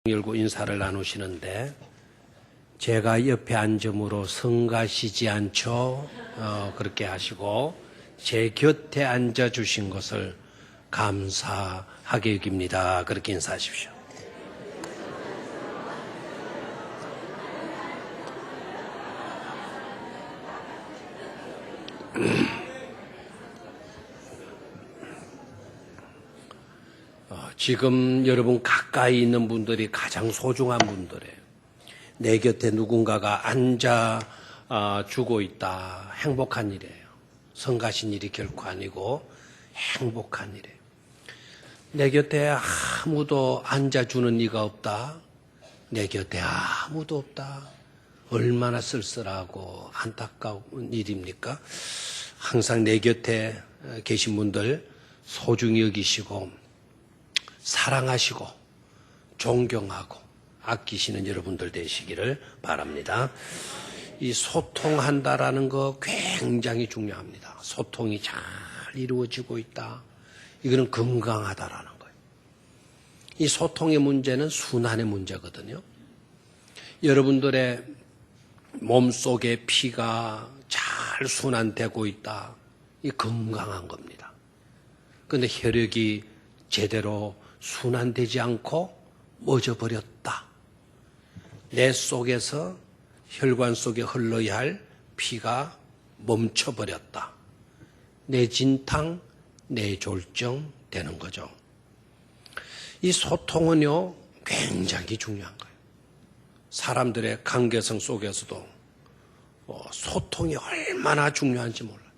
열고 인사를 나누시는데 제가 옆에 앉음으로 성가시지 않죠. 그렇게 하시고 제 곁에 앉아주신 것을 감사하게 여깁니다. 그렇게 인사하십시오. 지금 여러분 가까이 있는 분들이 가장 소중한 분들이에요. 내 곁에 누군가가 앉아 주고 있다. 행복한 일이에요. 성가신 일이 결코 아니고 행복한 일이에요. 내 곁에 아무도 앉아주는 이가 없다. 내 곁에 아무도 없다. 얼마나 쓸쓸하고 안타까운 일입니까? 항상 내 곁에 계신 분들 소중히 여기시고 사랑하시고 존경하고 아끼시는 여러분들 되시기를 바랍니다. 이 소통한다라는 거 굉장히 중요합니다. 소통이 잘 이루어지고 있다. 이거는 건강하다라는 거예요. 이 소통의 문제는 순환의 문제거든요. 여러분들의 몸속에 피가 잘 순환되고 있다. 이 건강한 겁니다. 그런데 혈액이 제대로 순환되지 않고 멎어버렸다. 내 속에서 혈관 속에 흘러야 할 피가 멈춰버렸다. 뇌진탕, 뇌졸중 되는 거죠. 이 소통은요 굉장히 중요한 거예요. 사람들의 관계성 속에서도 소통이 얼마나 중요한지 몰라요.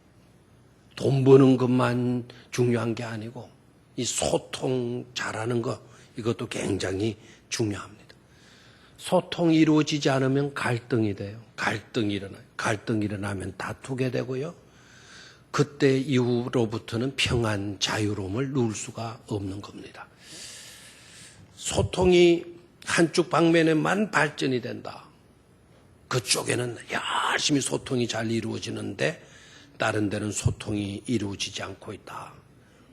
돈 버는 것만 중요한 게 아니고 이 소통 잘하는 거 이것도 굉장히 중요합니다. 소통이 이루어지지 않으면 갈등이 돼요. 갈등이 일어나요. 갈등이 일어나면 다투게 되고요. 그때 이후로부터는 평안, 자유로움을 누릴 수가 없는 겁니다. 소통이 한쪽 방면에만 발전이 된다. 그쪽에는 열심히 소통이 잘 이루어지는데 다른 데는 소통이 이루어지지 않고 있다.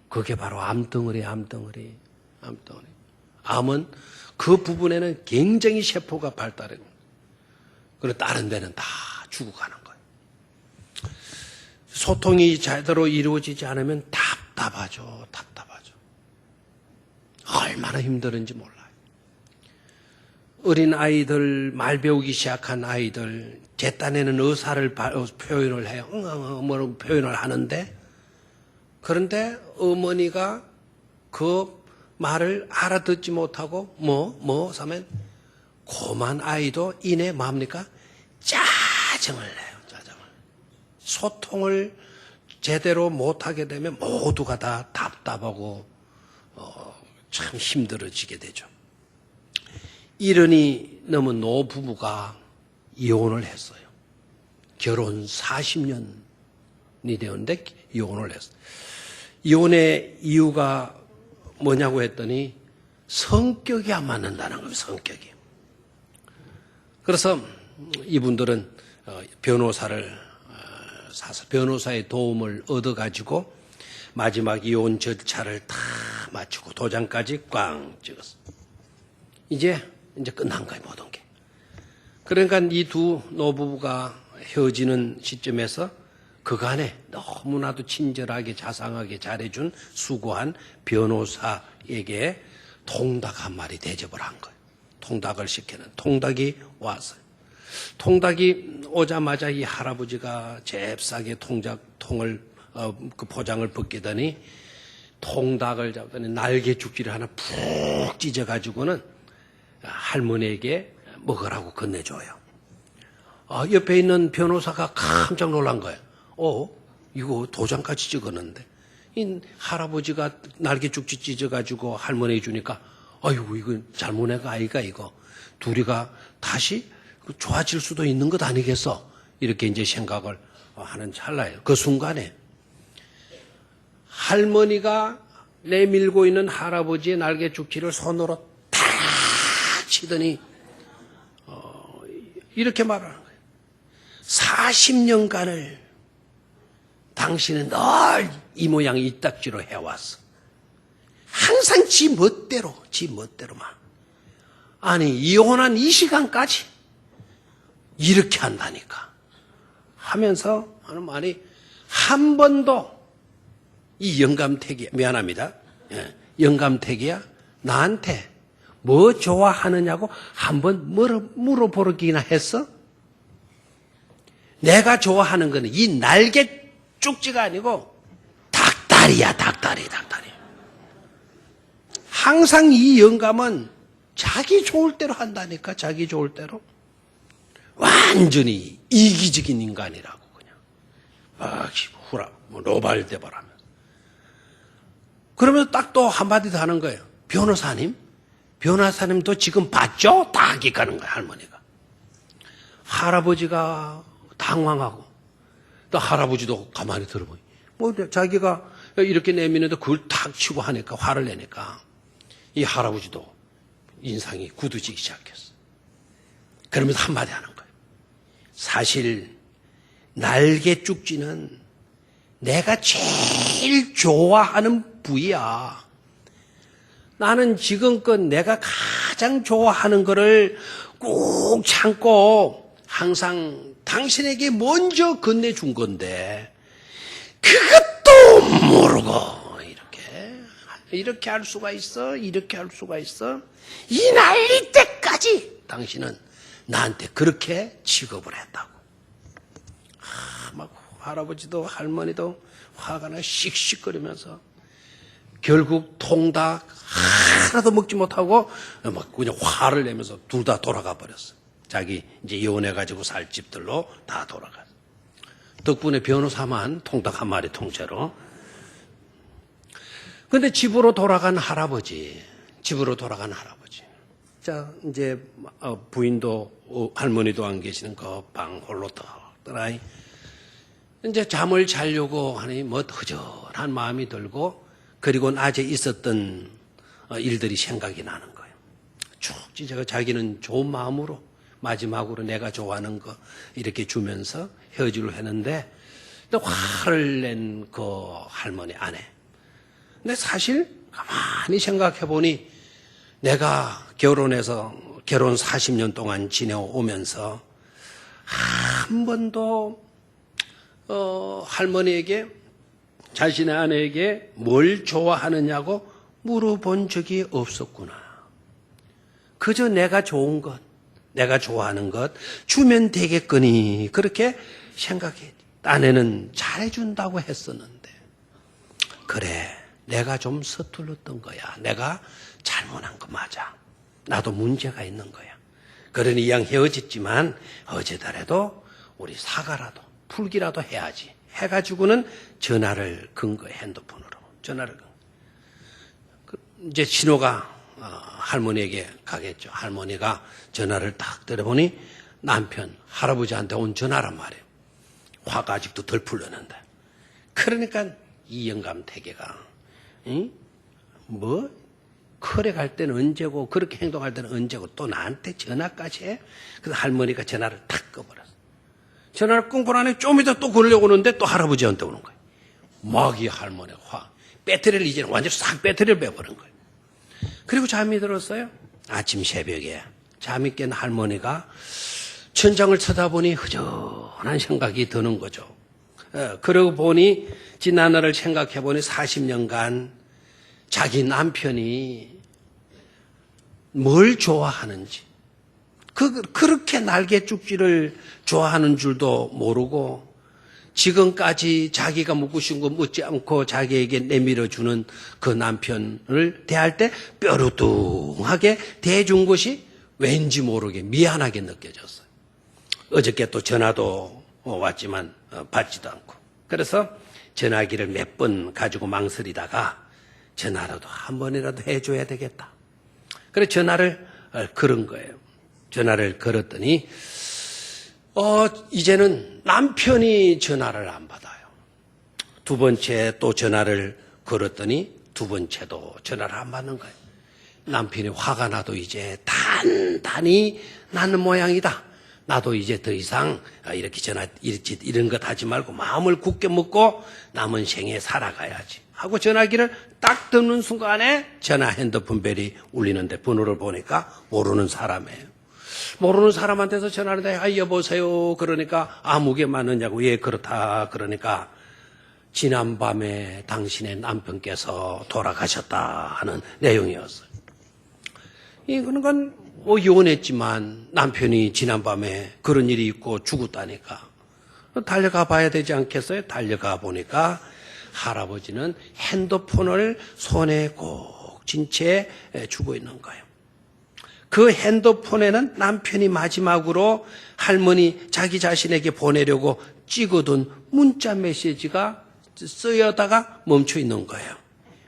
그게 바로 암덩어리. 암은 그 부분에는 굉장히 세포가 발달하고 그리고 다른 데는 다 죽어가는 거예요. 소통이 제대로 이루어지지 않으면 답답하죠. 얼마나 힘들은지 몰라요. 어린 아이들, 말 배우기 시작한 아이들, 제 딴에는 의사를 표현을 해요. 뭐라고 표현을 하는데 그런데 어머니가 그 말을 알아듣지 못하고 하면 고만 아이도 이내 뭡니까? 짜증을 내요. 짜증을. 소통을 제대로 못하게 되면 모두가 다 답답하고 참 힘들어지게 되죠. 70이 넘은 노부부가 이혼을 했어요. 결혼 40년이 되었는데 이혼을 했어요. 이혼의 이유가 뭐냐고 했더니 성격이 안 맞는다는 거예요. 성격이. 그래서 이분들은 변호사를 사서 변호사의 도움을 얻어가지고 마지막 이혼 절차를 다 마치고 도장까지 꽝 찍었어요. 이제 끝난 거예요. 모든 게. 그러니까 이 두 노부부가 헤어지는 시점에서 그간에 너무나도 친절하게 자상하게 잘해준 수고한 변호사에게 통닭 한 마리 대접을 한 거예요. 통닭을 시키는 통닭이 왔어요. 통닭이 오자마자 이 할아버지가 잽싸게 통을 그 포장을 벗기더니 통닭을 잡더니 날개 죽지를 하나 푹 찢어가지고는 할머니에게 먹으라고 건네줘요. 옆에 있는 변호사가 깜짝 놀란 거예요. 이거 도장까지 찍었는데. 이 할아버지가 날개죽지 찢어가지고 할머니에 주니까, 아이고, 이거 잘못해가 아이가 이거. 둘이가 다시 좋아질 수도 있는 것 아니겠어? 이렇게 이제 생각을 하는 찰나예요. 그 순간에 할머니가 내밀고 있는 할아버지의 날개죽지를 손으로 탁 치더니, 이렇게 말하는 거예요. 40년간을 당신은 늘 이 모양 이 딱지로 해왔어. 항상 지 멋대로만. 아니 이혼한 이 시간까지 이렇게 한다니까 하면서 하는 말이 한 번도 이 영감택이 미안합니다. 예, 영감택이야 나한테 뭐 좋아하느냐고 한번 물어보기나 했어? 내가 좋아하는 거는 이 날개 쭉지가 아니고 닭다리야, 닭다리. 항상 이 영감은 자기 좋을 대로 한다니까, 자기 좋을 대로. 완전히 이기적인 인간이라고 그냥. 노발대발하면서. 그러면 딱 또 한마디 더 하는 거예요. 변호사님도 지금 봤죠? 딱 기가는 거야, 할머니가. 할아버지가 당황하고, 또 할아버지도 가만히 들어보니, 뭐, 자기가 이렇게 내미는데 그걸 탁 치고 하니까, 화를 내니까, 이 할아버지도 인상이 굳어지기 시작했어. 그러면서 한마디 하는 거예요. 사실, 날개 쭉지는 내가 제일 좋아하는 부위야. 나는 지금껏 내가 가장 좋아하는 거를 꾹 참고 항상 당신에게 먼저 건네준 건데 그것도 모르고 이렇게 할 수가 있어? 이렇게 할 수가 있어? 이 날릴 때까지 당신은 나한테 그렇게 취급을 했다고. 막 할아버지도 할머니도 화가 나 씩씩거리면서 결국 통닭 하나도 먹지 못하고 막 그냥 화를 내면서 둘 다 돌아가 버렸어. 자기 이제 이혼해가지고 살 집들로 다 돌아가. 덕분에 변호사만 통닭 한 마리 통째로. 근데 집으로 돌아간 할아버지. 자, 이제 부인도 할머니도 안 계시는 그 방 홀로 떠나이. 이제 잠을 자려고 하니 뭐 허전한 마음이 들고 그리고 낮에 있었던 일들이 생각이 나는 거예요. 쭉 제가 자기는 좋은 마음으로 마지막으로 내가 좋아하는 거 이렇게 주면서 헤어지려 했는데 또 화를 낸 그 할머니 아내. 근데 사실 가만히 생각해 보니 내가 결혼 40년 동안 지내오면서 한 번도 할머니에게 자신의 아내에게 뭘 좋아하느냐고 물어본 적이 없었구나. 그저 내가 좋은 것, 내가 좋아하는 것 주면 되겠거니 그렇게 생각해. 아내는 잘해준다고 했었는데 그래 내가 좀 서툴렀던 거야. 내가 잘못한 거 맞아. 나도 문제가 있는 거야. 그러니 이왕 헤어졌지만 어제달에도 우리 사과라도 풀기라도 해야지. 해가지고는 전화를 건 거예요. 핸드폰으로. 이제 신호가 할머니에게 가겠죠. 할머니가 전화를 딱 들어보니 남편, 할아버지한테 온 전화란 말이에요. 화가 아직도 덜 풀렸는데. 그러니까 이 영감태계가 뭐 커래 갈 때는 언제고 그렇게 행동할 때는 언제고 또 나한테 전화까지 해? 그래서 할머니가 전화를 탁 꺼버렸어. 전화를 끊고 나니 좀 이따 또 걸려고 오는데 또 할아버지한테 오는 거예요. 막 이 할머니가 배터리를 이제는 완전히 싹 배터리를 빼버린 거예요. 그리고 잠이 들었어요. 아침 새벽에 잠이 깬 할머니가 천장을 쳐다보니 허전한 생각이 드는 거죠. 그러고 보니 지난 날을 생각해 보니 40년간 자기 남편이 뭘 좋아하는지 그렇게 날개죽지를 좋아하는 줄도 모르고 지금까지 자기가 묻고 싶은 거 묻지 않고 자기에게 내밀어주는 그 남편을 대할 때 뼈루뚱하게 대해준 것이 왠지 모르게 미안하게 느껴졌어요. 어저께 또 전화도 왔지만 받지도 않고 그래서 전화기를 몇 번 가지고 망설이다가 전화라도 한 번이라도 해줘야 되겠다. 그래서 전화를 걸은 거예요. 전화를 걸었더니 이제는 남편이 전화를 안 받아요. 두 번째 또 전화를 걸었더니 두 번째도 전화를 안 받는 거예요. 남편이 화가 나도 이제 단단히 나는 모양이다. 나도 이제 더 이상 이렇게 이런 것 하지 말고 마음을 굳게 먹고 남은 생에 살아가야지. 하고 전화기를 딱 듣는 순간에 전화 핸드폰 벨이 울리는데 번호를 보니까 모르는 사람이에요. 모르는 사람한테서 전화를 해. 아, 여보세요. 그러니까 아무게 맞느냐고. 예, 그렇다. 그러니까 지난밤에 당신의 남편께서 돌아가셨다 하는 내용이었어요. 이거는 건 이혼했지만 남편이 지난밤에 그런 일이 있고 죽었다니까. 달려가 봐야 되지 않겠어요? 달려가 보니까 할아버지는 핸드폰을 손에 꼭 쥔 채 죽어 있는 거예요. 그 핸드폰에는 남편이 마지막으로 할머니 자기 자신에게 보내려고 찍어둔 문자 메시지가 쓰여다가 멈춰 있는 거예요.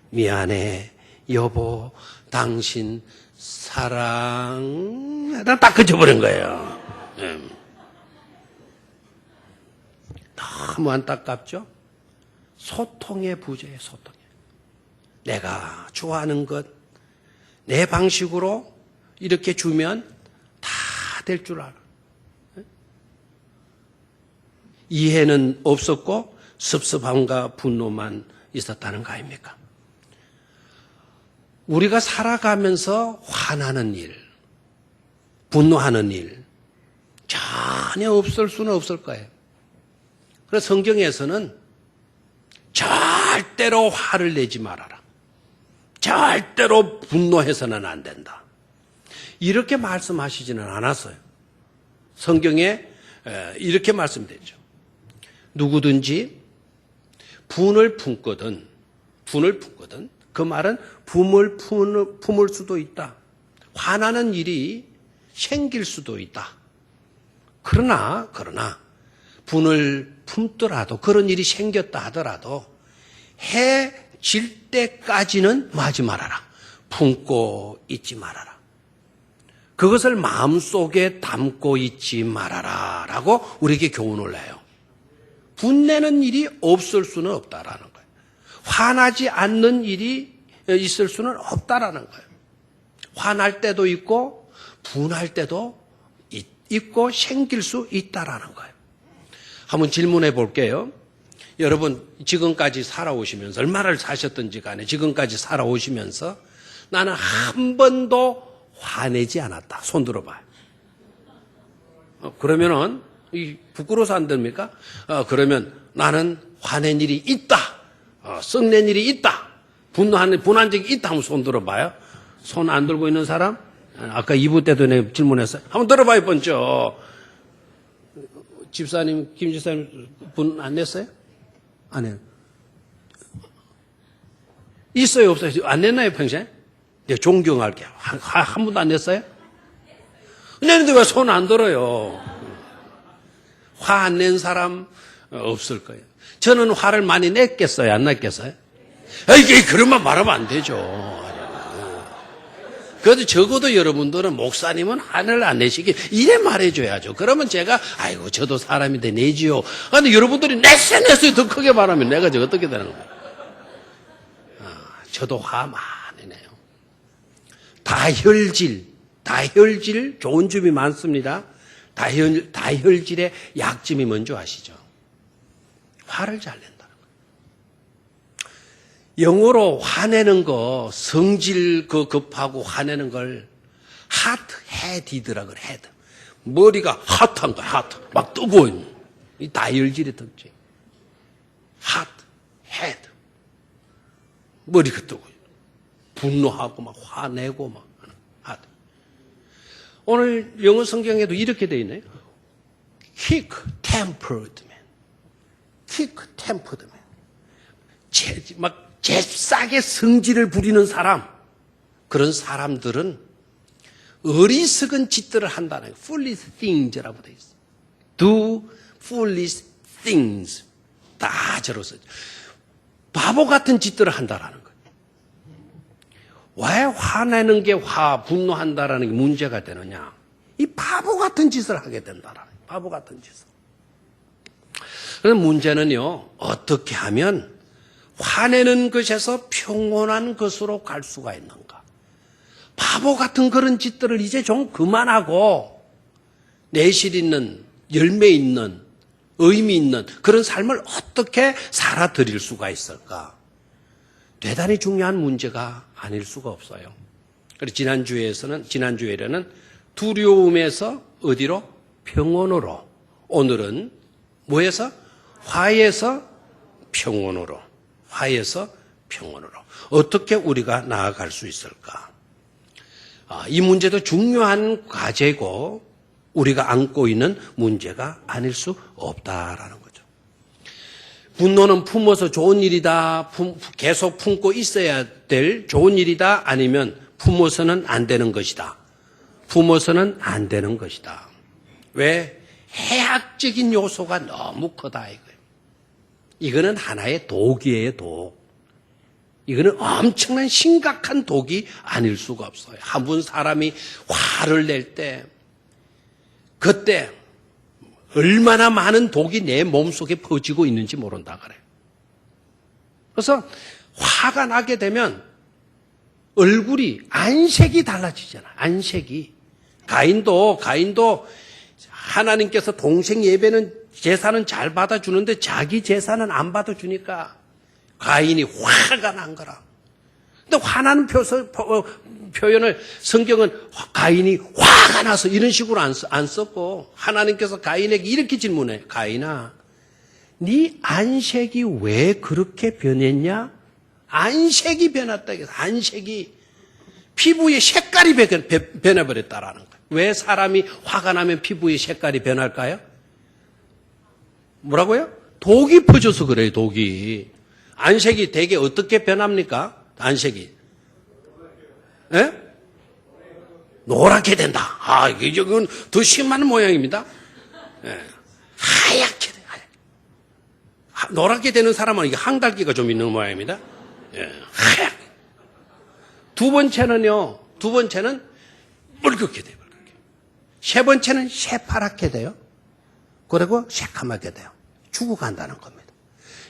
미안해, 여보, 당신 사랑하다 딱 그쳐버린 거예요. 너무 안타깝죠? 소통의 부재예요, 소통에. 내가 좋아하는 것, 내 방식으로 이렇게 주면 다 될 줄 알아. 이해는 없었고 섭섭함과 분노만 있었다는 거 아닙니까? 우리가 살아가면서 화나는 일, 분노하는 일 전혀 없을 수는 없을 거예요. 그래서 성경에서는 절대로 화를 내지 말아라. 절대로 분노해서는 안 된다. 이렇게 말씀하시지는 않았어요. 성경에 이렇게 말씀되죠. 누구든지 분을 품거든 그 말은 품을 품을 수도 있다. 화나는 일이 생길 수도 있다. 그러나 분을 품더라도 그런 일이 생겼다 하더라도 해질 때까지는 뭐 하지 말아라. 품고 있지 말아라. 그것을 마음속에 담고 있지 말아라 라고 우리에게 교훈을 해요. 분내는 일이 없을 수는 없다라는 거예요. 화나지 않는 일이 있을 수는 없다라는 거예요. 화날 때도 있고 분할 때도 있고 생길 수 있다라는 거예요. 한번 질문해 볼게요. 여러분 지금까지 살아오시면서 얼마나 사셨든지 간에 지금까지 살아오시면서 나는 한 번도 화내지 않았다. 손 들어봐요. 그러면은 부끄러워서 안 됩니까? 그러면 나는 화낸 일이 있다. 썩낸 일이 있다. 분한 적이 있다 하면 손 들어봐요. 손 안 들고 있는 사람? 아까 2부 때도 내가 질문했어요. 한번 들어봐요, 번쩍. 집사님, 김 집사님 분 안 냈어요? 안 해요. 있어요, 없어요? 안 냈나요, 평생? 내가 존경할게요. 한 번도 안 냈어요? 냈는데 왜 손 안 들어요? 화 안 낸 사람 없을 거예요. 저는 화를 많이 냈겠어요? 안 냈겠어요? 이게 그러면 말하면 안 되죠. 그래도 적어도 여러분들은 목사님은 화를 안 내시게 이래 말해줘야죠. 그러면 제가 아이고 저도 사람인데 내지요. 그런데 여러분들이 냈어요 더 크게 말하면 내가 저 어떻게 되는 거예요? 저도 화 많이 내요. 다혈질 좋은 점이 많습니다. 다혈질의 약점이 뭔지 아시죠? 화를 잘 낸다는 거예요. 영어로 화내는 거, 성질 급하고 화내는 걸 hot headed라고 그래. head. 머리가 핫한 거야, hot. 막 뜨거워 있는. 이 다혈질의 특징. hot head. 머리가 뜨거워. 분노하고 막 화내고 막 하는 hot. 오늘 영어 성경에도 이렇게 되어 있네요. quick-tempered man. quick-tempered man. 막 잽싸게 성질을 부리는 사람. 그런 사람들은 어리석은 짓들을 한다는 거예요. foolish things라고 되어 있어요. do foolish things. 다 저로 써요. 바보 같은 짓들을 한다라는 거예요. 왜 화내는 게 분노한다라는 게 문제가 되느냐? 이 바보 같은 짓을 하게 된다라는 거예요. 바보 같은 짓을. 그래서 문제는요, 어떻게 하면 화내는 것에서 평온한 것으로 갈 수가 있는가? 바보 같은 그런 짓들을 이제 좀 그만하고 내실 있는, 열매 있는, 의미 있는 그런 삶을 어떻게 살아드릴 수가 있을까? 대단히 중요한 문제가 아닐 수가 없어요. 그래서 지난주에는 두려움에서 어디로? 평온으로. 오늘은 뭐에서? 화에서 평온으로. 화에서 평온으로. 어떻게 우리가 나아갈 수 있을까? 이 문제도 중요한 과제고 우리가 안고 있는 문제가 아닐 수 없다라는 거죠. 분노는 품어서 좋은 일이다. 계속 품고 있어야 될 좋은 일이다. 아니면 품어서는 안 되는 것이다. 품어서는 안 되는 것이다. 왜? 해악적인 요소가 너무 크다 이거예요. 이거는 하나의 독이에요, 독. 이거는 엄청난 심각한 독이 아닐 수가 없어요. 한 번 사람이 화를 낼 때 그때 얼마나 많은 독이 내 몸속에 퍼지고 있는지 모른다 그래요. 그래서 화가 나게 되면 얼굴이 안색이 달라지잖아. 안색이. 가인도 하나님께서 동생 예배는 제사는 잘 받아주는데 자기 제사는 안 받아주니까 가인이 화가 난 거라. 근데 화나는 표현을 성경은 가인이 화가 나서 이런 식으로 안 썼고 하나님께서 가인에게 이렇게 질문해. 가인아, 네 안색이 왜 그렇게 변했냐? 안색이 변했다. 안색이 피부의 색깔이 변해버렸다라는 거예요. 왜 사람이 화가 나면 피부의 색깔이 변할까요? 뭐라고요? 독이 퍼져서 그래요, 독이. 안색이 되게 어떻게 변합니까? 안색이. 예? 노랗게 된다. 이건 더 심한 모양입니다. 예. 하얗게 돼, 노랗게 되는 사람은 이게 항달기가 좀 있는 모양입니다. 예. 하얗게. 두 번째는 묽게 돼요, 묽게. 세 번째는 새파랗게 돼요. 그리고 새카맣게 돼요. 죽어간다는 겁니다.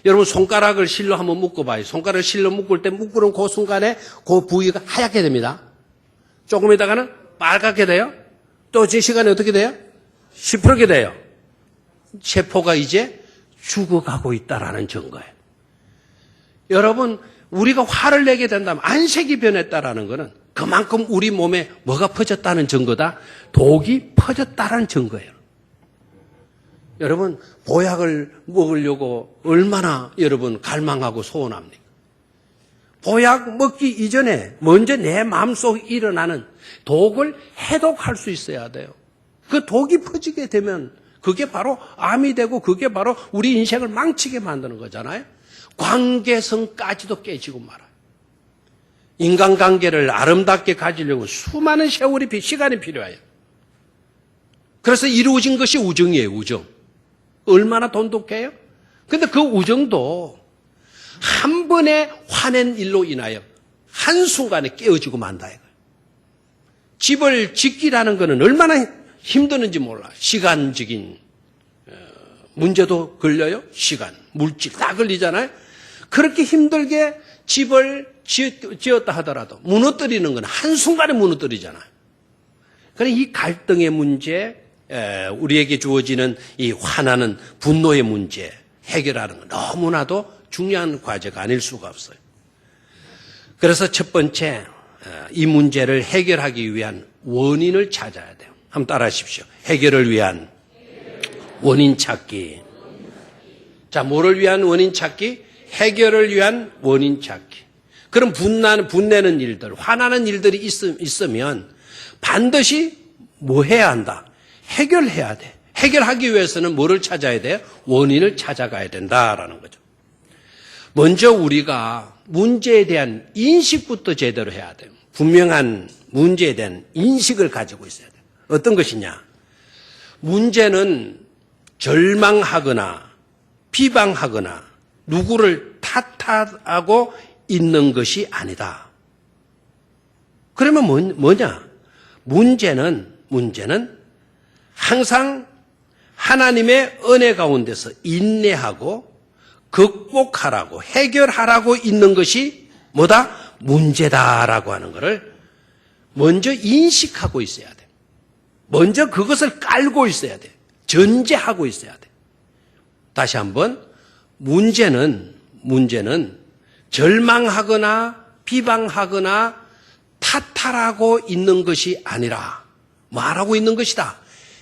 여러분 손가락을 실로 한번 묶어봐요. 손가락을 실로 묶을 때 묶는 그 순간에 그 부위가 하얗게 됩니다. 조금 있다가는 빨갛게 돼요. 또 제 시간에 어떻게 돼요? 시퍼렇게 돼요. 세포가 이제 죽어가고 있다라는 증거예요. 여러분 우리가 화를 내게 된다면 안색이 변했다라는 것은 그만큼 우리 몸에 뭐가 퍼졌다는 증거다? 독이 퍼졌다는 증거예요. 여러분 보약을 먹으려고 얼마나 여러분 갈망하고 소원합니까? 보약 먹기 이전에 먼저 내 마음속에 일어나는 독을 해독할 수 있어야 돼요. 그 독이 퍼지게 되면 그게 바로 암이 되고 그게 바로 우리 인생을 망치게 만드는 거잖아요. 관계성까지도 깨지고 말아요. 인간관계를 아름답게 가지려면 수많은 시간이 필요해요. 그래서 이루어진 것이 우정이에요, 우정. 얼마나 돈독해요? 근데 그 우정도 한 번에 화낸 일로 인하여 한순간에 깨어지고 만다 이거예요. 집을 짓기라는 것은 얼마나 힘드는지 몰라. 시간적인 문제도 걸려요. 시간, 물질 다 걸리잖아요. 그렇게 힘들게 집을 지었다 하더라도 무너뜨리는 건 한순간에 무너뜨리잖아요. 그러니까 이 갈등의 문제, 우리에게 주어지는 이 화나는 분노의 문제 해결하는 건 너무나도 중요한 과제가 아닐 수가 없어요. 그래서 첫 번째 이 문제를 해결하기 위한 원인을 찾아야 돼요. 한번 따라 하십시오. 해결을 위한 원인 찾기. 자, 뭐를 위한 원인 찾기? 해결을 위한 원인 찾기. 그럼 분내는 일들, 화나는 일들이 있으면 반드시 뭐 해야 한다? 해결해야 돼. 해결하기 위해서는 뭐를 찾아야 돼요? 원인을 찾아가야 된다라는 거죠. 먼저 우리가 문제에 대한 인식부터 제대로 해야 돼요. 분명한 문제에 대한 인식을 가지고 있어야 돼요. 어떤 것이냐? 문제는 절망하거나 비방하거나 누구를 탓하고 있는 것이 아니다. 그러면 뭐냐? 문제는 항상 하나님의 은혜 가운데서 인내하고 극복하라고 해결하라고 있는 것이 뭐다? 문제다라고 하는 것을 먼저 인식하고 있어야 돼. 먼저 그것을 깔고 있어야 돼. 전제하고 있어야 돼. 다시 한번 문제는 절망하거나 비방하거나 탓하라고 있는 것이 아니라 말하고 있는 것이다.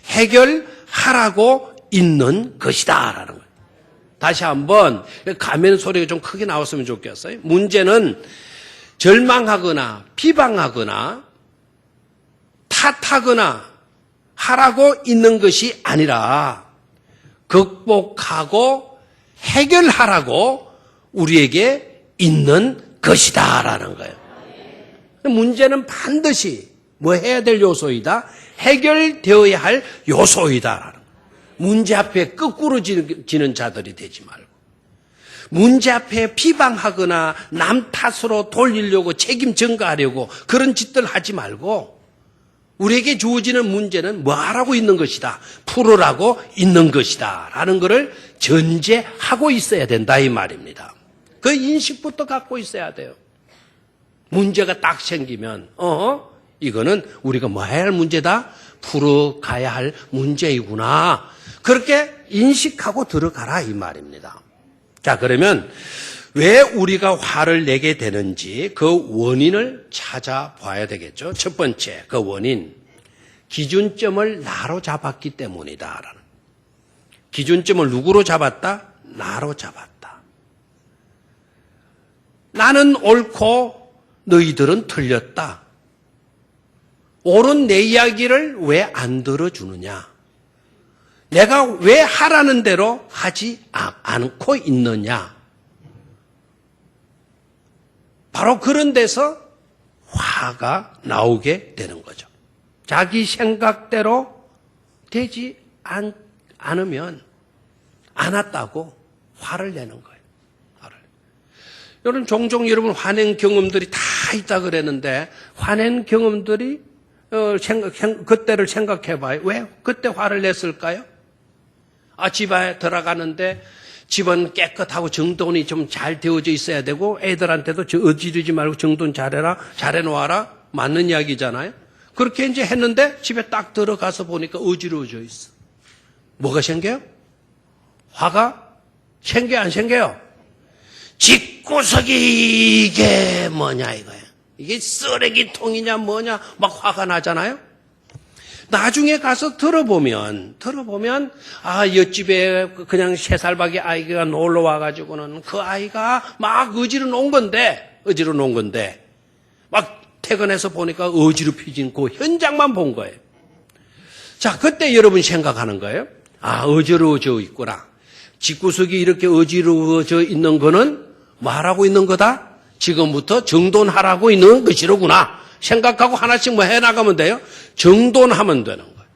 해결하라고 있는 것이다. 라는 거예요. 다시 한번 가면 소리가 좀 크게 나왔으면 좋겠어요. 문제는 절망하거나 비방하거나 탓하거나 하라고 있는 것이 아니라 극복하고 해결하라고 우리에게 있는 것이다. 라는 거예요. 문제는 반드시 뭐 해야 될 요소이다? 해결되어야 할 요소이다. 라는 거예요. 문제 앞에 거꾸로 지는 자들이 되지 말고, 문제 앞에 비방하거나 남 탓으로 돌리려고 책임 전가하려고 그런 짓들 하지 말고, 우리에게 주어지는 문제는 뭐 하라고 있는 것이다, 풀으라고 있는 것이다 라는 것을 전제하고 있어야 된다 이 말입니다. 그 인식부터 갖고 있어야 돼요. 문제가 딱 생기면 이거는 우리가 뭐 해야 할 문제다, 풀어가야 할 문제이구나, 그렇게 인식하고 들어가라 이 말입니다. 자, 그러면 왜 우리가 화를 내게 되는지 그 원인을 찾아봐야 되겠죠. 첫 번째, 그 원인, 기준점을 나로 잡았기 때문이다. 기준점을 누구로 잡았다? 나로 잡았다. 나는 옳고 너희들은 틀렸다. 옳은 내 이야기를 왜 안 들어주느냐? 내가 왜 하라는 대로 하지 않고 있느냐? 바로 그런 데서 화가 나오게 되는 거죠. 자기 생각대로 되지 않으면 않았다고 화를 내는 거예요. 여러분, 종종 여러분 화낸 경험들이 다 있다 그랬는데, 화낸 경험들이 그때를 생각해 봐요. 왜 그때 화를 냈을까요? 집에 들어가는데 집은 깨끗하고 정돈이 좀 잘 되어져 있어야 되고, 애들한테도 어지르지 말고 정돈 잘해라, 잘해놓아라, 맞는 이야기잖아요. 그렇게 이제 했는데 집에 딱 들어가서 보니까 어지러워져 있어. 뭐가 생겨요? 화가 생겨 안 생겨요? 집구석이 이게 뭐냐 이거예요. 이게 쓰레기통이냐 뭐냐 막 화가 나잖아요. 나중에 가서 들어보면 옆집에 그냥 3살밖에 아이가 놀러 와가지고는 그 아이가 막 어지러 놓은 건데 막 퇴근해서 보니까 어지럽혀진 그 현장만 본 거예요. 자, 그때 여러분 생각하는 거예요. 어지러워져 있구나. 집구석이 이렇게 어지러워져 있는 거는 말하고 있는 거다? 지금부터 정돈하라고 있는 것이로구나 생각하고 하나씩 뭐 해나가면 돼요? 정돈하면 되는 거예요.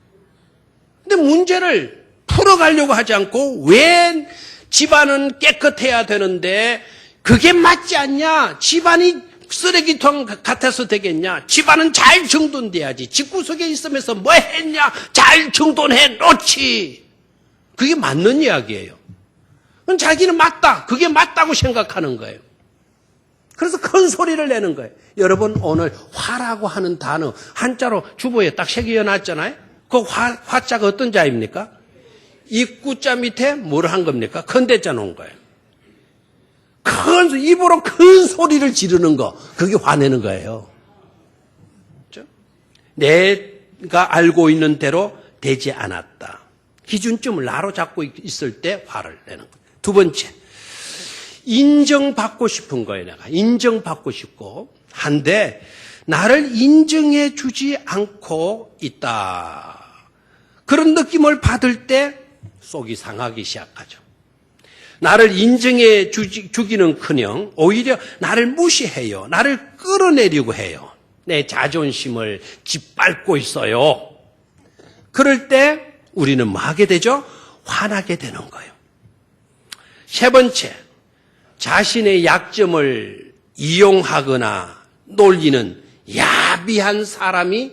근데 문제를 풀어가려고 하지 않고, 왜 집안은 깨끗해야 되는데 그게 맞지 않냐? 집안이 쓰레기통 같아서 되겠냐? 집안은 잘 정돈돼야지. 집구석에 있으면서 뭐 했냐? 잘 정돈해 놓지. 그게 맞는 이야기예요. 그럼 자기는 맞다. 그게 맞다고 생각하는 거예요. 그래서 큰 소리를 내는 거예요. 여러분, 오늘 화라고 하는 단어 한자로 주보에 딱 새겨놨잖아요. 그 화자가 어떤 자입니까? 입구자 밑에 뭘 한 겁니까? 큰 대자 놓은 거예요. 입으로 큰 소리를 지르는 거, 그게 화내는 거예요. 그렇죠? 내가 알고 있는 대로 되지 않았다. 기준점을 나로 잡고 있을 때 화를 내는 거예요. 두 번째, 인정받고 싶은 거예요. 내가 인정받고 싶고 한데 나를 인정해 주지 않고 있다. 그런 느낌을 받을 때 속이 상하기 시작하죠. 나를 인정해 주기는커녕 오히려 나를 무시해요. 나를 끌어내려고 해요. 내 자존심을 짓밟고 있어요. 그럴 때 우리는 뭐 하게 되죠? 화나게 되는 거예요. 세 번째, 자신의 약점을 이용하거나 놀리는 야비한 사람이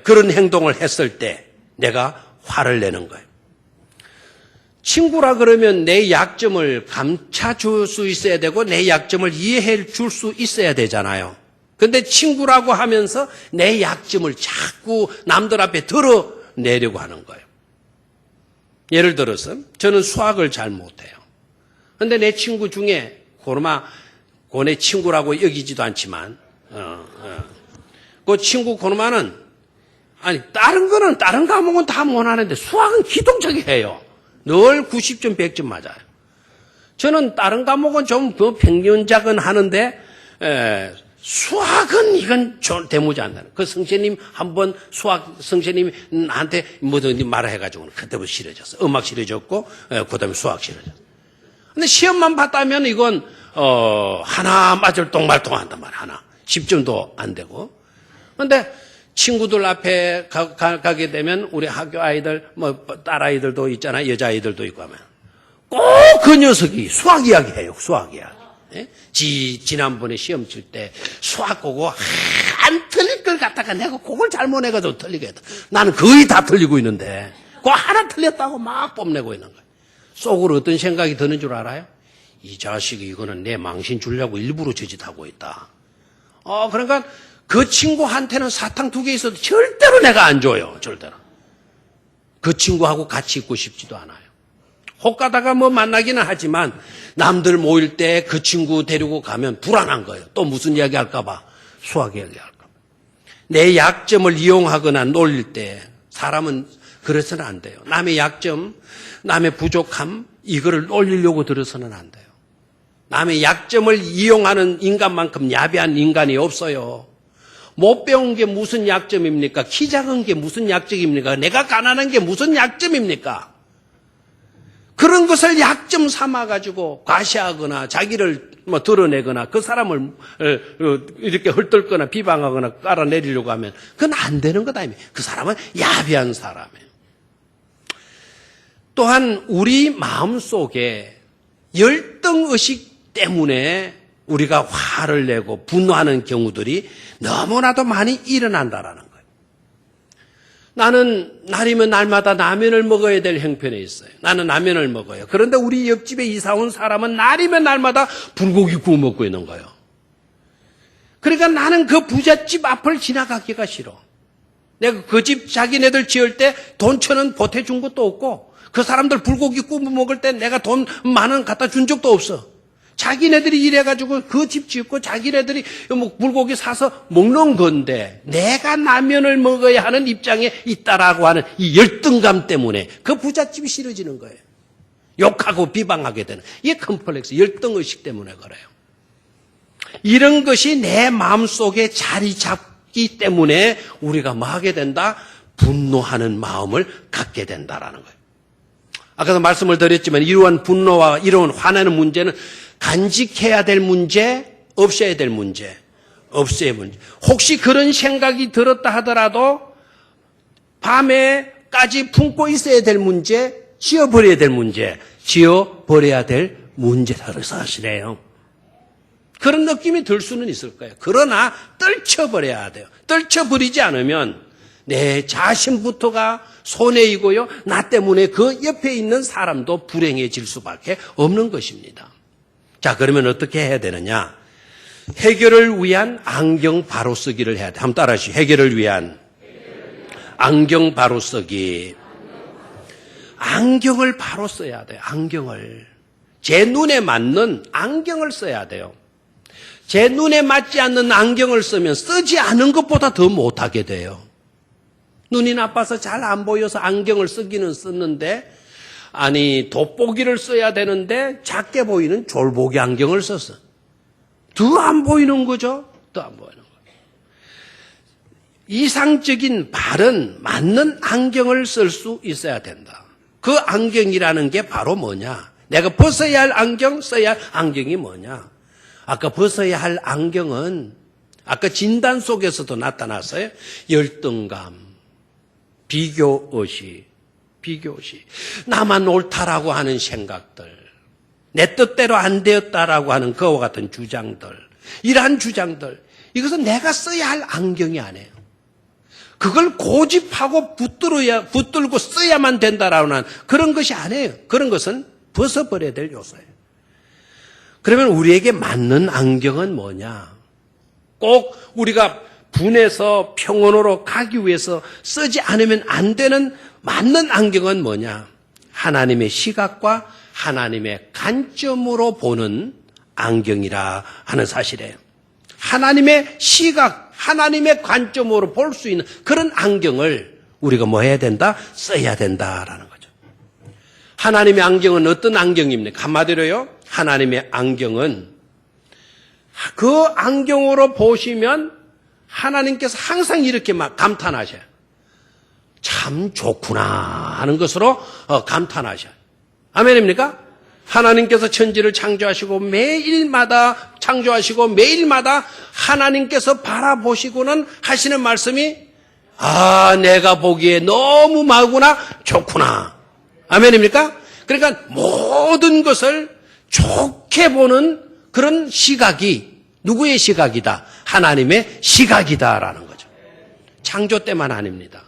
그런 행동을 했을 때 내가 화를 내는 거예요. 친구라 그러면 내 약점을 감춰줄 수 있어야 되고 내 약점을 이해해 줄 수 있어야 되잖아요. 근데 친구라고 하면서 내 약점을 자꾸 남들 앞에 드러내려고 하는 거예요. 예를 들어서 저는 수학을 잘 못해요. 근데 내 친구 중에 고르마 내 친구라고 여기지도 않지만, 그 친구 그놈아는, 아니, 다른 과목은 다 못하는데 수학은 기동적이에요. 늘 90점, 100점 맞아요. 저는 다른 과목은 좀 더 평균작은 하는데, 수학은 이건 대무지 않다는. 그 선생님 한번 선생님이 나한테 뭐든 말을 해가지고 그때부터 싫어졌어. 음악 싫어졌고, 그 다음에 수학 싫어졌어. 근데 시험만 봤다면 이건, 하나 맞을 똥말똥 한단 말이야, 하나. 10점도 안 되고. 근데 친구들 앞에 가게 되면 우리 학교 아이들, 딸 아이들도 있잖아, 여자 아이들도 있고 하면 꼭 그 녀석이 수학 이야기 해요, 수학 이야기. 예? 지난번에 시험 칠 때 수학 그거 안 틀릴 걸 갖다가 내가 그걸 잘못 해가지고 틀리게 했다. 나는 거의 다 틀리고 있는데 그거 하나 틀렸다고 막 뽐내고 있는 거예요. 속으로 어떤 생각이 드는 줄 알아요? 이 자식이 이거는 내 망신 주려고 일부러 저짓하고 있다. 그러니까 그 친구한테는 사탕 2개 있어도 절대로 내가 안 줘요. 절대로. 그 친구하고 같이 있고 싶지도 않아요. 혹 가다가 만나기는 하지만 남들 모일 때 그 친구 데리고 가면 불안한 거예요. 또 무슨 이야기 할까 봐. 수학 이야기 할까 봐. 내 약점을 이용하거나 놀릴 때 사람은 그래서는 안 돼요. 남의 약점, 남의 부족함 이거를 놀리려고 들어서는 안 돼요. 남의 약점을 이용하는 인간만큼 야비한 인간이 없어요. 못 배운 게 무슨 약점입니까? 키 작은 게 무슨 약점입니까? 내가 가난한 게 무슨 약점입니까? 그런 것을 약점 삼아가지고 과시하거나 자기를 드러내거나 그 사람을 이렇게 헐뜯거나 비방하거나 깔아내리려고 하면 그건 안 되는 것 아닙니까? 그 사람은 야비한 사람이에요. 또한 우리 마음속에 열등의식 때문에 우리가 화를 내고 분노하는 경우들이 너무나도 많이 일어난다라는 거예요. 나는 날이면 날마다 라면을 먹어야 될 형편에 있어요. 나는 라면을 먹어요. 그런데 우리 옆집에 이사 온 사람은 날이면 날마다 불고기 구워 먹고 있는 거예요. 그러니까 나는 그 부잣집 앞을 지나가기가 싫어. 내가 그 집 자기네들 지을 때 돈 1,000원 보태준 것도 없고 그 사람들 불고기 구워 먹을 때 내가 돈 10,000원 갖다 준 적도 없어. 자기네들이 이래가지고 그 집 짓고 자기네들이 물고기 사서 먹는 건데 내가 라면을 먹어야 하는 입장에 있다라고 하는 이 열등감 때문에 그 부잣집이 싫어지는 거예요. 욕하고 비방하게 되는 이 컴플렉스, 열등의식 때문에 그래요. 이런 것이 내 마음속에 자리 잡기 때문에 우리가 뭐 하게 된다? 분노하는 마음을 갖게 된다라는 거예요. 아까도 말씀을 드렸지만 이러한 분노와 이러한 화내는 문제는 간직해야 될 문제, 없애야 될 문제, 없애야 문제. 혹시 그런 생각이 들었다 하더라도 밤에까지 품고 있어야 될 문제, 지워버려야 될 문제, 지워버려야 될 문제라는 사실이에요. 그런 느낌이 들 수는 있을 거예요. 그러나 떨쳐버려야 돼요. 떨쳐버리지 않으면 내 자신부터가 손해이고요. 나 때문에 그 옆에 있는 사람도 불행해질 수밖에 없는 것입니다. 자, 그러면 어떻게 해야 되느냐? 해결을 위한 안경 바로 쓰기를 해야 돼. 한번 따라하시죠. 해결을 위한 안경 바로 쓰기. 안경을 바로 써야 돼요. 안경을. 제 눈에 맞는 안경을 써야 돼요. 제 눈에 맞지 않는 안경을 쓰면 쓰지 않은 것보다 더 못하게 돼요. 눈이 나빠서 잘 안 보여서 안경을 쓰기는 썼는데 아니 돋보기를 써야 되는데 작게 보이는 졸보기 안경을 썼어. 더 안 보이는 거죠. 더 안 보이는 거예요. 이상적인 바른 맞는 안경을 쓸 수 있어야 된다. 그 안경이라는 게 바로 뭐냐. 내가 벗어야 할 안경, 써야 할 안경이 뭐냐. 아까 벗어야 할 안경은 아까 진단 속에서도 나타났어요. 열등감, 비교의식. 나만 옳다라고 하는 생각들, 내 뜻대로 안 되었다라고 하는 그와 같은 주장들, 이러한 주장들, 이것은 내가 써야 할 안경이 아니에요. 그걸 고집하고 붙들고 써야만 된다라고 하는 그런 것이 아니에요. 그런 것은 벗어버려야 될 요소예요. 그러면 우리에게 맞는 안경은 뭐냐? 꼭 우리가 분해서 평온으로 가기 위해서 쓰지 않으면 안 되는 맞는 안경은 뭐냐? 하나님의 시각과 하나님의 관점으로 보는 안경이라 하는 사실이에요. 하나님의 시각, 하나님의 관점으로 볼 수 있는 그런 안경을 우리가 뭐 해야 된다? 써야 된다라는 거죠. 하나님의 안경은 어떤 안경입니까? 한마디로요, 하나님의 안경은 그 안경으로 보시면 하나님께서 항상 이렇게 막 감탄하셔요. 참 좋구나 하는 것으로 감탄하셔요. 아멘입니까? 하나님께서 천지를 창조하시고 매일마다 창조하시고 매일마다 하나님께서 바라보시고는 하시는 말씀이 내가 보기에 너무 마구나 좋구나. 아멘입니까? 그러니까 모든 것을 좋게 보는 그런 시각이 누구의 시각이다? 하나님의 시각이다라는 거죠. 창조 때만 아닙니다.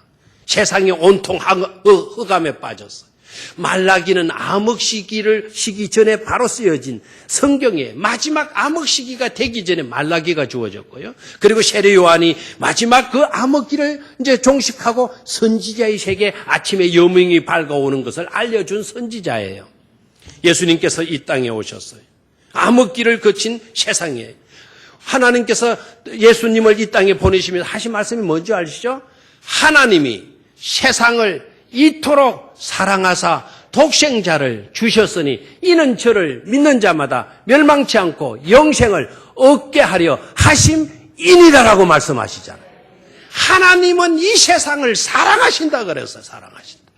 세상이 온통 흑암에 빠졌어요. 말라기는 암흑 시기 전에 바로 쓰여진 성경의 마지막 암흑 시기가 되기 전에 말라기가 주어졌고요. 그리고 세례 요한이 마지막 그 암흑기를 이제 종식하고 선지자의 세계 아침에 여명이 밝아오는 것을 알려준 선지자예요. 예수님께서 이 땅에 오셨어요. 암흑기를 거친 세상에 하나님께서 예수님을 이 땅에 보내시면서 하신 말씀이 뭔지 아시죠? 하나님이 세상을 이토록 사랑하사 독생자를 주셨으니 이는 저를 믿는 자마다 멸망치 않고 영생을 얻게 하려 하심이니라라고 말씀하시잖아요. 하나님은 이 세상을 사랑하신다 그랬어요. 사랑하신다.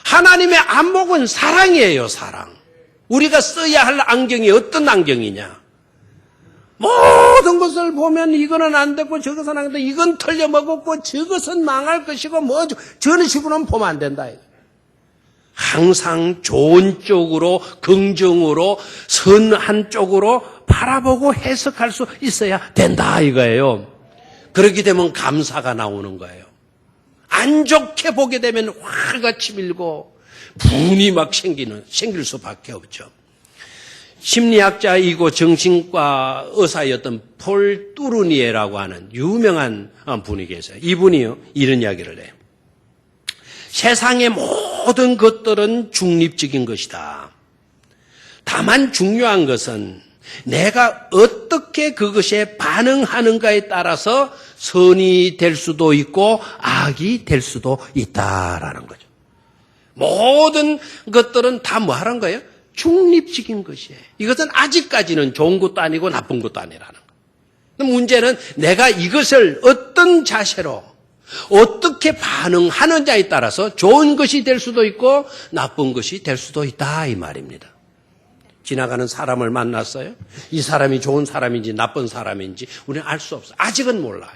하나님의 안목은 사랑이에요. 사랑. 우리가 써야 할 안경이 어떤 안경이냐? 모든 것을 보면 이거는 안 되고 저것은 안 되고 이건 틀려먹었고 저것은 망할 것이고 뭐 저런 식으로는 보면 안 된다. 항상 좋은 쪽으로 긍정으로 선한 쪽으로 바라보고 해석할 수 있어야 된다 이거예요. 그렇게 되면 감사가 나오는 거예요. 안 좋게 보게 되면 화가 치밀고 분이 막 생길 수밖에 없죠. 심리학자이고 정신과 의사였던 폴 뚜르니에라고 하는 유명한 분이 계세요. 이분이요, 이런 이야기를 해요. 세상의 모든 것들은 중립적인 것이다. 다만 중요한 것은 내가 어떻게 그것에 반응하는가에 따라서 선이 될 수도 있고 악이 될 수도 있다라는 거죠. 모든 것들은 다 뭐 하는 거예요? 중립적인 것이에요. 이것은 아직까지는 좋은 것도 아니고 나쁜 것도 아니라는 거예요. 문제는 내가 이것을 어떤 자세로 어떻게 반응하느냐에 따라서 좋은 것이 될 수도 있고 나쁜 것이 될 수도 있다 이 말입니다. 지나가는 사람을 만났어요. 이 사람이 좋은 사람인지 나쁜 사람인지 우리는 알 수 없어요. 아직은 몰라요.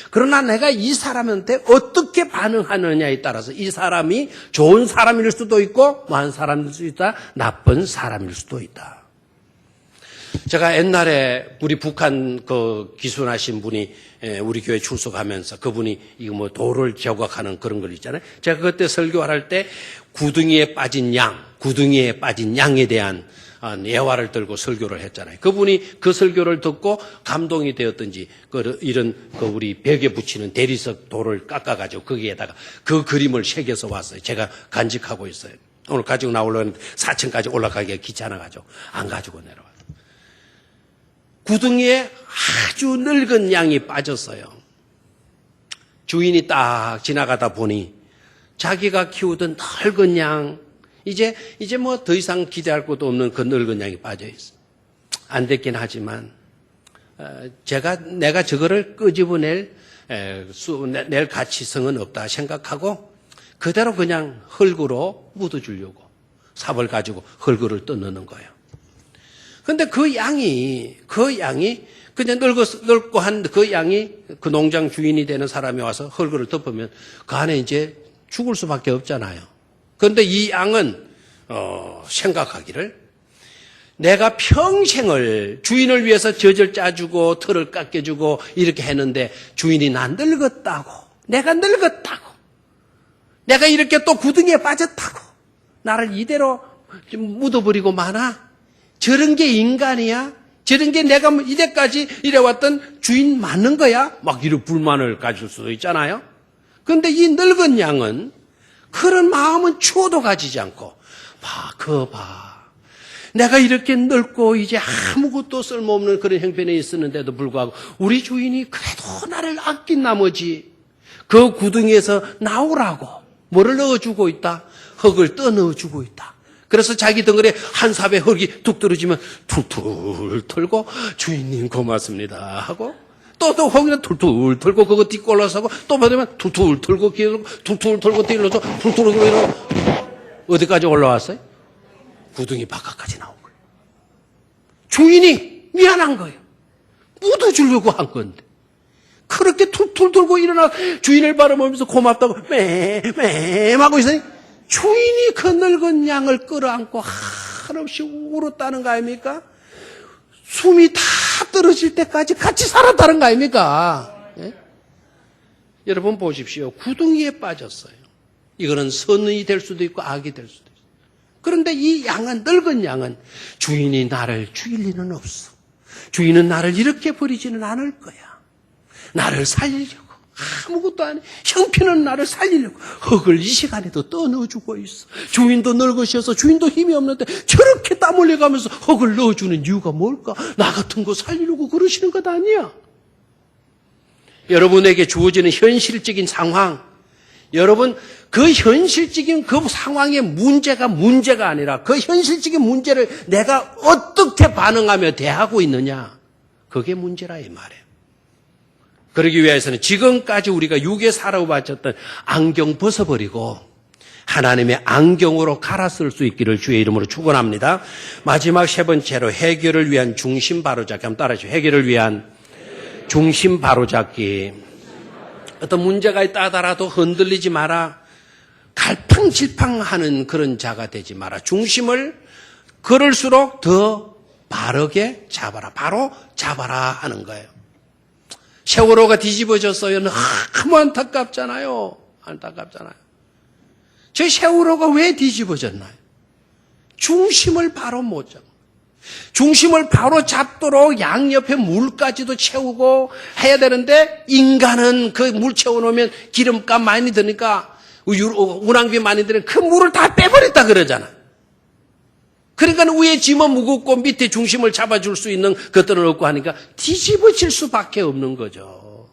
그러나 내가 이 사람한테 어떻게 반응하느냐에 따라서 이 사람이 좋은 사람일 수도 있고 뭐한 사람일 수도 있다. 나쁜 사람일 수도 있다. 제가 옛날에 우리 북한 그 기순하신 분이 우리 교회 출석하면서 그분이 이거 뭐 돌을 제거하는 그런 걸 있잖아요. 제가 그때 설교할 때 구덩이에 빠진 양에 대한 예화를 들고 설교를 했잖아요. 그분이 그 설교를 듣고 감동이 되었던지 이런 우리 벽에 붙이는 대리석 돌을 깎아가지고 거기에다가 그 그림을 새겨서 왔어요. 제가 간직하고 있어요. 오늘 가지고 나오려는데 4층까지 올라가기가 귀찮아가지고 안 가지고 내려왔어요. 구덩이에 아주 늙은 양이 빠졌어요. 주인이 딱 지나가다 보니 자기가 키우던 늙은 양 이제 뭐 더 이상 기대할 것도 없는 그 늙은 양이 빠져 있어. 안 됐긴 하지만 내가 저거를 끄집어낼 가치성은 없다 생각하고 그대로 그냥 흙으로 묻어주려고 삽을 가지고 흙을 떠넣는 거예요. 근데 그 양이 그냥 늙고 한 그 양이 그 농장 주인이 되는 사람이 와서 흙을 덮으면 그 안에 이제 죽을 수밖에 없잖아요. 그런데 이 양은 생각하기를 내가 평생을 주인을 위해서 젖을 짜주고 털을 깎여주고 이렇게 했는데 주인이 난 늙었다고 내가 늙었다고 내가 이렇게 또 구덩이에 빠졌다고 나를 이대로 묻어버리고 마나 저런 게 인간이야? 저런 게 내가 이때까지 이래왔던 주인 맞는 거야? 막 이런 불만을 가질 수도 있잖아요. 그런데 이 늙은 양은 그런 마음은 추워도 가지지 않고 봐. 내가 이렇게 늙고 이제 아무것도 쓸모없는 그런 형편에 있었는데도 불구하고 우리 주인이 그래도 나를 아낀 나머지 그 구덩이에서 나오라고 뭐를 넣어주고 있다? 흙을 떠넣어주고 있다. 그래서 자기 덩어리에 한 삽의 흙이 툭 떨어지면 툴툴 털고 주인님 고맙습니다 하고 또 흙이나 툴툴 털고 그거 딛고 올라서고 또 받으면 툴툴 털고 뒤로 툴툴 털고 뒤로 툴툴 털고 어디까지 올라왔어요? 구덩이 바깥까지 나온 거예요. 주인이 미안한 거예요. 묻어주려고 한 건데 그렇게 툴툴 털고 일어나 주인을 바라보면서 고맙다고 매매 하고 있으니 주인이 그 늙은 양을 끌어안고 한없이 울었다는 거 아닙니까? 숨이 다 떨어질 때까지 같이 살았다는 거 아닙니까? 예? 여러분 보십시오. 구덩이에 빠졌어요. 이거는 선이 될 수도 있고 악이 될 수도 있어요. 그런데 이 양은, 늙은 양은 주인이 나를 죽일 리는 없어. 주인은 나를 이렇게 버리지는 않을 거야. 나를 살리려고. 아무것도 안 해. 형편은 나를 살리려고 흙을 이 시간에도 떠넣어주고 있어. 주인도 늙으셔서 주인도 힘이 없는데 저렇게 땀 흘려가면서 흙을 넣어주는 이유가 뭘까? 나 같은 거 살리려고 그러시는 것 아니야. 여러분에게 주어지는 현실적인 상황, 여러분 그 현실적인 그 상황의 문제가 아니라 그 현실적인 문제를 내가 어떻게 반응하며 대하고 있느냐, 그게 문제라 이 말이에요. 그러기 위해서는 지금까지 우리가 육에 살아왔던 안경 벗어버리고 하나님의 안경으로 갈아쓸 수 있기를 주의 이름으로 축원합니다. 마지막 세 번째로 해결을 위한 중심 바로잡기. 한번 따라하시죠. 해결을 위한 중심 바로잡기. 어떤 문제가 있다 하더라도 흔들리지 마라. 갈팡질팡하는 그런 자가 되지 마라. 중심을 그럴수록 더 바르게 잡아라. 바로 잡아라 하는 거예요. 세월호가 뒤집어졌어요. 너무 안타깝잖아요. 저 세월호가 왜 뒤집어졌나요? 중심을 바로 못 잡아. 중심을 바로 잡도록 양옆에 물까지도 채우고 해야 되는데 인간은 그 물 채워놓으면 기름값 많이 드니까 운항비 많이 드니까 그 물을 다 빼버렸다 그러잖아. 그러니까 위에 짐은 무겁고 밑에 중심을 잡아줄 수 있는 것들은 없고 하니까 뒤집어질 수밖에 없는 거죠.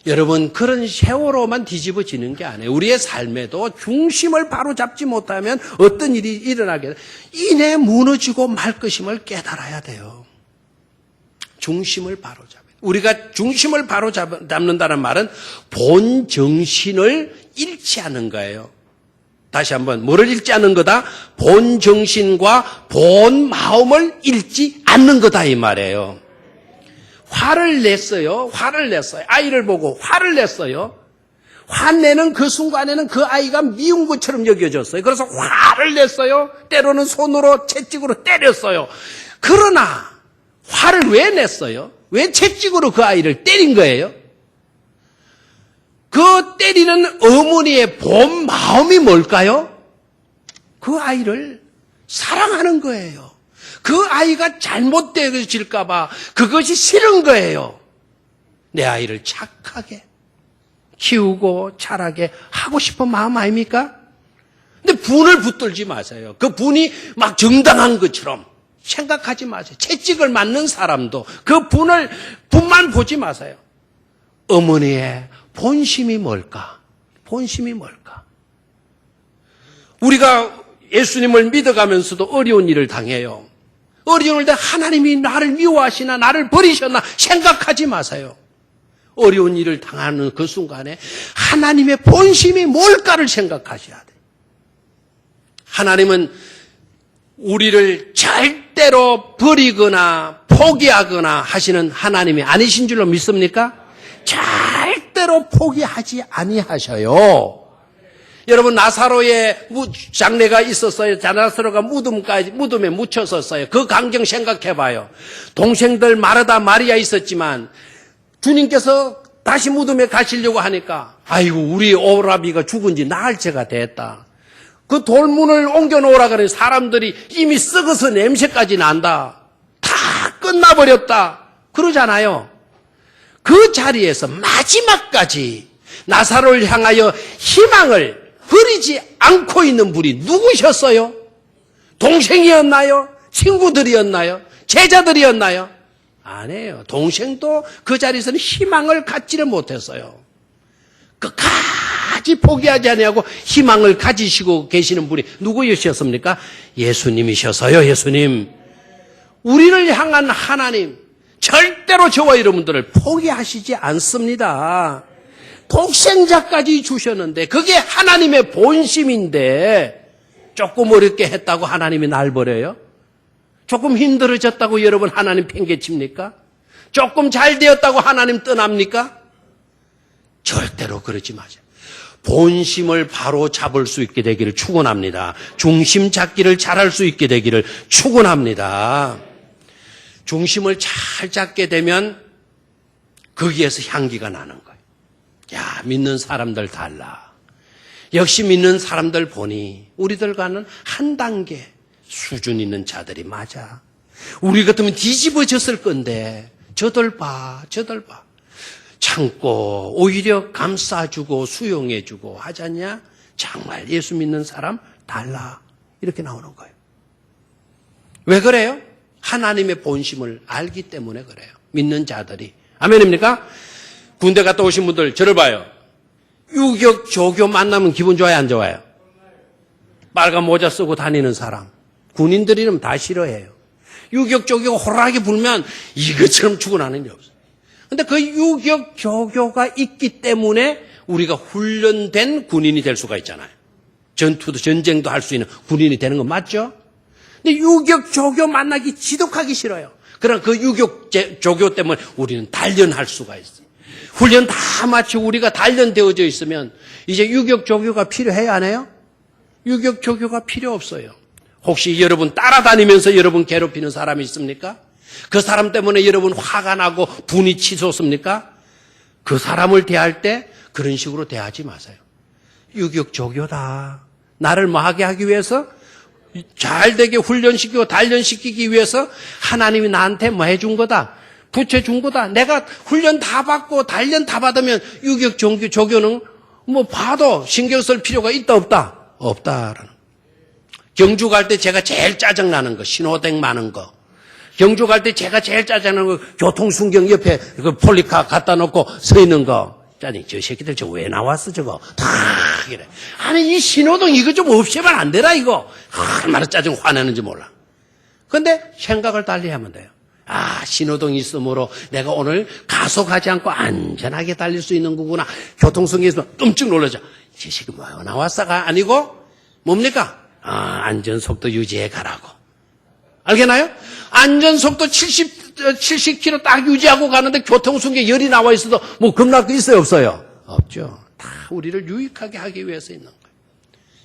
여러분, 그런 세월호만 뒤집어지는 게 아니에요. 우리의 삶에도 중심을 바로 잡지 못하면 어떤 일이 일어나게 돼요. 이내 무너지고 말 것임을 깨달아야 돼요. 중심을 바로 잡아요. 우리가 중심을 바로 잡는다는 말은 본 정신을 잃지 않는 거예요. 다시 한번, 뭐를 잃지 않는 거다? 본 정신과 본 마음을 잃지 않는 거다 이 말이에요. 화를 냈어요. 아이를 보고 화를 냈어요. 화내는 그 순간에는 그 아이가 미운 것처럼 여겨졌어요. 그래서 화를 냈어요. 때로는 손으로 채찍으로 때렸어요. 그러나 화를 왜 냈어요? 왜 채찍으로 그 아이를 때린 거예요? 그 때리는 어머니의 본 마음이 뭘까요? 그 아이를 사랑하는 거예요. 그 아이가 잘못되어질까 봐 그것이 싫은 거예요. 내 아이를 착하게 키우고 자라게 하고 싶은 마음 아닙니까? 근데 분을 붙들지 마세요. 그 분이 막 정당한 것처럼 생각하지 마세요. 채찍을 맞는 사람도 그 분만 보지 마세요. 어머니의 본심이 뭘까? 우리가 예수님을 믿어가면서도 어려운 일을 당해요. 어려울 때 하나님이 나를 미워하시나 나를 버리셨나 생각하지 마세요. 어려운 일을 당하는 그 순간에 하나님의 본심이 뭘까를 생각하셔야 돼요. 하나님은 우리를 절대로 버리거나 포기하거나 하시는 하나님이 아니신 줄로 믿습니까? 절대로 포기하지 아니하셔요. 여러분, 나사로의 장례가 있었어요. 나사로가 무덤에 묻혔었어요. 그 광경 생각해봐요. 동생들 마르다 마리아 있었지만 주님께서 다시 무덤에 가시려고 하니까 아이고 우리 오라비가 죽은 지 나흘째가 됐다. 그 돌문을 옮겨놓으라 그러니 사람들이 이미 썩어서 냄새까지 난다. 다 끝나버렸다. 그러잖아요. 그 자리에서 마지막까지 나사로를 향하여 희망을 버리지 않고 있는 분이 누구셨어요? 동생이었나요? 친구들이었나요? 제자들이었나요? 아니에요. 동생도 그 자리에서는 희망을 갖지를 못했어요. 끝까지 포기하지 아니하고 희망을 가지시고 계시는 분이 누구이셨습니까? 예수님이셔서요. 예수님. 우리를 향한 하나님, 절대로 저와 여러분들을 포기하시지 않습니다. 독생자까지 주셨는데 그게 하나님의 본심인데 조금 어렵게 했다고 하나님이 날 버려요? 조금 힘들어졌다고 여러분 하나님 팽개칩니까? 조금 잘 되었다고 하나님 떠납니까? 절대로 그러지 마세요. 본심을 바로 잡을 수 있게 되기를 축원합니다. 중심 잡기를 잘할 수 있게 되기를 축원합니다. 중심을 잘 잡게 되면 거기에서 향기가 나는 거예요. 야, 믿는 사람들 달라. 역시 믿는 사람들 보니 우리들과는 한 단계 수준 있는 자들이 맞아. 우리 같으면 뒤집어졌을 건데 저들 봐. 참고 오히려 감싸주고 수용해주고 하잖냐? 정말 예수 믿는 사람 달라. 이렇게 나오는 거예요. 왜 그래요? 하나님의 본심을 알기 때문에 그래요. 믿는 자들이. 아멘입니까? 군대 갔다 오신 분들 저를 봐요. 유격 조교 만나면 기분 좋아요, 안 좋아요? 빨간 모자 쓰고 다니는 사람. 군인들이면 다 싫어해요. 유격 조교가 호랑이 불면 이것처럼 죽어나는 게 없어요. 근데 그 유격 조교가 있기 때문에 우리가 훈련된 군인이 될 수가 있잖아요. 전투도 전쟁도 할 수 있는 군인이 되는 건 맞죠? 근데 유격 조교 만나기 지독하기 싫어요. 그러나 그 유격 조교 때문에 우리는 단련할 수가 있어요. 훈련 다 마치고 우리가 단련되어져 있으면 이제 유격 조교가 필요해요, 안 해요? 유격 조교가 필요 없어요. 혹시 여러분 따라다니면서 여러분 괴롭히는 사람이 있습니까? 그 사람 때문에 여러분 화가 나고 분이 치솟습니까? 그 사람을 대할 때 그런 식으로 대하지 마세요. 유격 조교다. 나를 뭐 하게 하기 위해서 잘 되게 훈련시키고 단련시키기 위해서 하나님이 나한테 뭐 해준 거다. 붙여준 거다. 내가 훈련 다 받고 단련 다 받으면 유격 조교는 뭐 봐도 신경 쓸 필요가 있다 없다? 없다라는. 경주 갈 때 제가 제일 짜증나는 거, 신호등 많은 거. 경주 갈 때 제가 제일 짜증나는 거, 교통순경 옆에 그 폴리카 갖다 놓고 서 있는 거. 짜증, 저 새끼들 저 왜 나왔어 저거? 다 이래. 아니 이 신호등 이거 좀 없애면 안 되나 이거? 얼마나 짜증 화내는지 몰라. 근데 생각을 달리 하면 돼요. 아, 신호등이 있으므로 내가 오늘 가속하지 않고 안전하게 달릴 수 있는 거구나. 교통순경에서 끔찍 놀라죠. 저 새끼 뭐 나왔어가 아니고 뭡니까? 안전속도 유지해 가라고. 알겠나요? 안전속도 70km 딱 유지하고 가는데 교통순경에 열이 나와 있어도 뭐 겁날 거 있어요, 없어요? 없죠. 다 우리를 유익하게 하기 위해서 있는 거예요.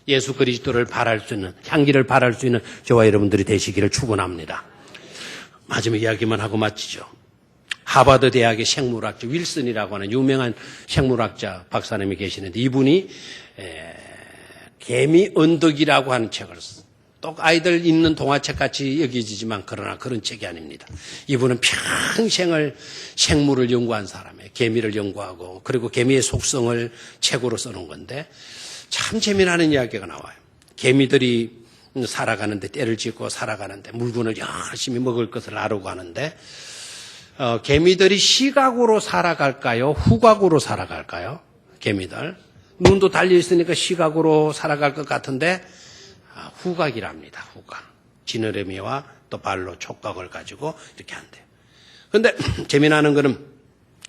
예수 그리스도를 바랄 수 있는, 향기를 바랄 수 있는 저와 여러분들이 되시기를 축원합니다. 마지막 이야기만 하고 마치죠. 하버드 대학의 생물학자 윌슨이라고 하는 유명한 생물학자 박사님이 계시는데 이분이 개미 언덕이라고 하는 책을 썼어요. 또 아이들 읽는 동화책 같이 여겨지지만 그러나 그런 책이 아닙니다. 이분은 평생을 생물을 연구한 사람이에요. 개미를 연구하고 그리고 개미의 속성을 책으로 써놓은 건데 참 재미나는 이야기가 나와요. 개미들이 살아가는데 때를 짓고 살아가는데 물건을 열심히 먹을 것을 아르고 하는데 개미들이 시각으로 살아갈까요? 후각으로 살아갈까요? 개미들. 눈도 달려있으니까 시각으로 살아갈 것 같은데 후각이랍니다. 후각. 지느러미와 또 발로 촉각을 가지고 이렇게 한대요. 그런데 재미나는 거는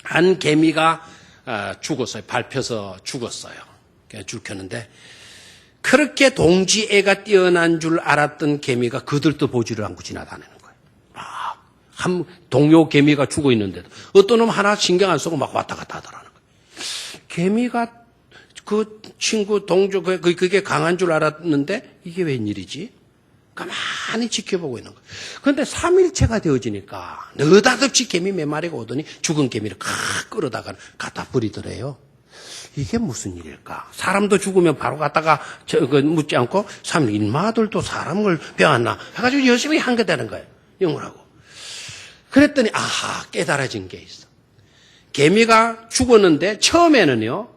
한 개미가 죽었어요. 밟혀서 죽었어요. 죽혔는데 그렇게 동지애가 뛰어난 줄 알았던 개미가 그들도 보지를 않고 지나다니는 거예요. 한 동료 개미가 죽어 있는데도 어떤 놈 하나 신경 안 쓰고 막 왔다 갔다 하더라는 거예요. 개미가 그 친구 동조 그게 강한 줄 알았는데 이게 웬일이지? 가만히 지켜보고 있는 거예요. 그런데 3일째가 되어지니까 느닷없이 개미 몇 마리가 오더니 죽은 개미를 끌어다가 갖다 버리더래요. 이게 무슨 일일까? 사람도 죽으면 바로 갖다가 묻지 않고 3일 인마들도 사람을 배웠나 해가지고 열심히 한 게 되는 거예요. 영어라고. 그랬더니 아하 깨달아진 게 있어. 개미가 죽었는데 처음에는요.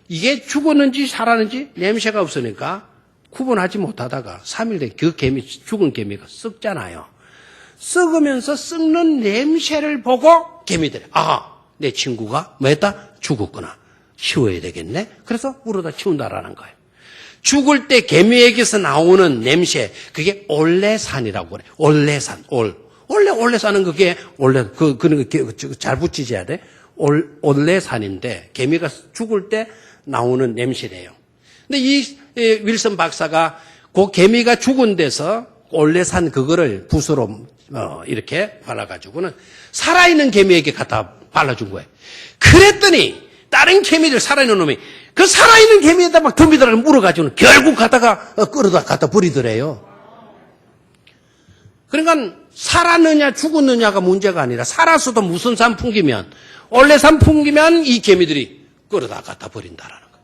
이게 죽었는지 살았는지 냄새가 없으니까 구분하지 못하다가 3일 뒤에 그 개미, 죽은 개미가 썩잖아요. 썩으면서 썩는 냄새를 보고 개미들이, 내 친구가 뭐 했다? 죽었구나. 치워야 되겠네. 그래서 물어다 치운다라는 거예요. 죽을 때 개미에게서 나오는 냄새, 그게 올레산이라고 그래. 올레산, 원래 올레산은 그게, 잘 붙이셔야 돼. 올레산인데, 개미가 죽을 때 나오는 냄새래요. 근데 이 윌슨 박사가 그 개미가 죽은 데서 올레산 그거를 붓으로 이렇게 발라가지고는 살아있는 개미에게 갖다 발라준 거예요. 그랬더니 다른 개미들 살아있는 놈이 그 살아있는 개미에다 막 덤비더라고 물어가지고는 결국 갖다가 끌어다 갖다 버리더래요. 그러니까 살았느냐 죽었느냐가 문제가 아니라 살았어도 무슨 산 풍기면 올레산 풍기면 이 개미들이 끌어다 갖다 버린다라는 거예요.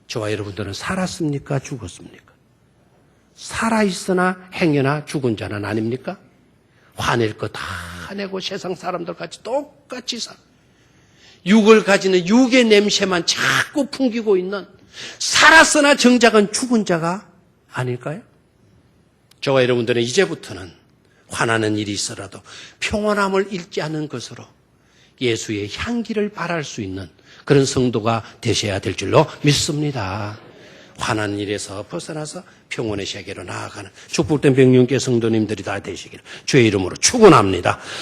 저와 여러분들은 살았습니까? 죽었습니까? 살아있으나 행여나 죽은 자는 아닙니까? 화낼 거 다 내고 세상 사람들 같이 똑같이 살아. 육을 가지는 육의 냄새만 자꾸 풍기고 있는 살았으나 정작은 죽은 자가 아닐까요? 저와 여러분들은 이제부터는 화나는 일이 있어라도 평온함을 잃지 않는 것으로 예수의 향기를 발할 수 있는 그런 성도가 되셔야 될 줄로 믿습니다. 화난 일에서 벗어나서 평온의 세계로 나아가는 축복된 백륜교 성도님들이 다 되시기를 주의 이름으로 축원합니다.